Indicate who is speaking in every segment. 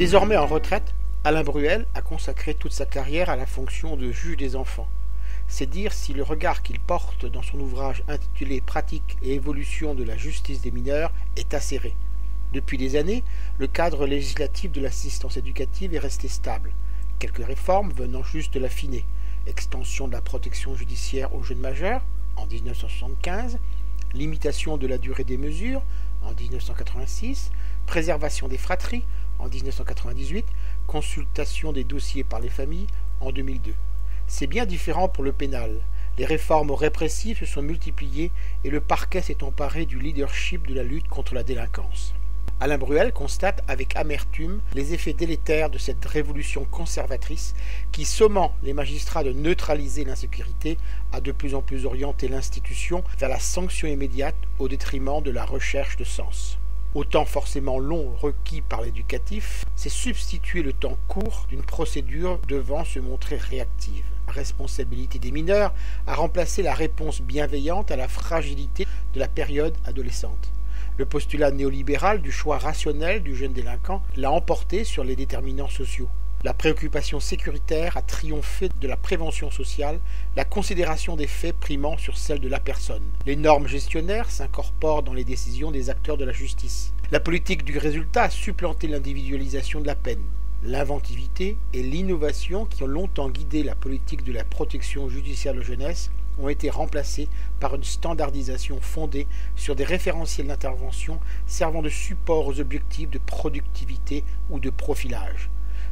Speaker 1: Désormais en retraite, Alain Bruel a consacré toute sa carrière à la fonction de juge des enfants. C'est dire si le regard qu'il porte dans son ouvrage intitulé Pratique et évolution de la justice des mineurs est acéré. Depuis des années, le cadre législatif de l'assistance éducative est resté stable, quelques réformes venant juste de l'affiner. Extension de la protection judiciaire aux jeunes majeurs en 1975, limitation de la durée des mesures en 1986, préservation des fratries en 1998, consultation des dossiers par les familles en 2002. C'est bien différent pour le pénal. Les réformes répressives se sont multipliées et le parquet s'est emparé du leadership de la lutte contre la délinquance. Alain Bruel constate avec amertume les effets délétères de cette révolution conservatrice qui, sommant les magistrats de neutraliser l'insécurité, a de plus en plus orienté l'institution vers la sanction immédiate au détriment de la recherche de sens. Au temps forcément long requis par l'éducatif, c'est substituer le temps court d'une procédure devant se montrer réactive. La responsabilité des mineurs a remplacé la réponse bienveillante à la fragilité de la période adolescente. Le postulat néolibéral du choix rationnel du jeune délinquant l'a emporté sur les déterminants sociaux. La préoccupation sécuritaire a triomphé de la prévention sociale, la considération des faits primant sur celle de la personne. Les normes gestionnaires s'incorporent dans les décisions des acteurs de la justice. La politique du résultat a supplanté l'individualisation de la peine. L'inventivité et l'innovation qui ont longtemps guidé la politique de la protection judiciaire de jeunesse ont été remplacés par une standardisation fondée sur des référentiels d'intervention servant de support aux objectifs de productivité ou de profilage.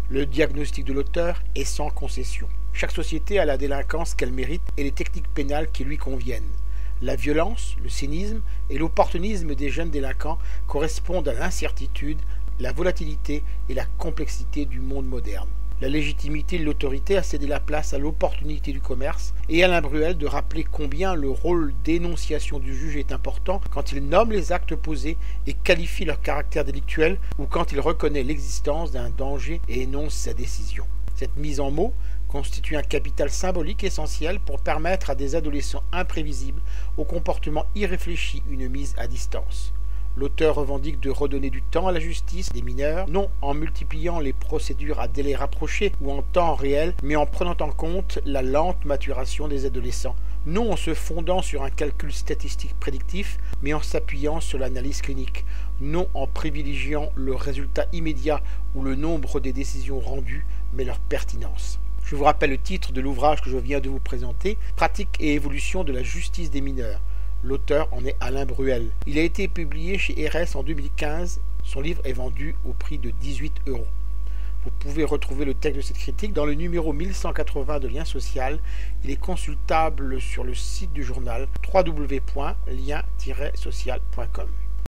Speaker 1: Le diagnostic de l'auteur est sans concession. Chaque société a la délinquance qu'elle mérite et les techniques pénales qui lui conviennent. La violence, le cynisme et l'opportunisme des jeunes délinquants correspondent à l'incertitude, la volatilité et la complexité du monde moderne. La légitimité de l'autorité a cédé la place à l'opportunité du commerce et Alain Bruel de rappeler combien le rôle d'énonciation du juge est important quand il nomme les actes posés et qualifie leur caractère délictuel ou quand il reconnaît l'existence d'un danger et énonce sa décision. Cette mise en mots constitue un capital symbolique essentiel pour permettre à des adolescents imprévisibles au comportement irréfléchi une mise à distance. L'auteur revendique de redonner du temps à la justice des mineurs, non en multipliant les procédures à délai rapproché ou en temps réel, mais en prenant en compte la lente maturation des adolescents, non en se fondant sur un calcul statistique prédictif, mais en s'appuyant sur l'analyse clinique, non en privilégiant le résultat immédiat ou le nombre des décisions rendues, mais leur pertinence. Je vous rappelle le titre de l'ouvrage que je viens de vous présenter, Pratique et évolution de la justice des mineurs. L'auteur en est Alain Bruel. Il a été publié chez RS en 2015. Son livre est vendu au prix de 18 €. Vous pouvez retrouver le texte de cette critique dans le numéro 1180 de Lien Social. Il est consultable sur le site du journal www.lien-social.com.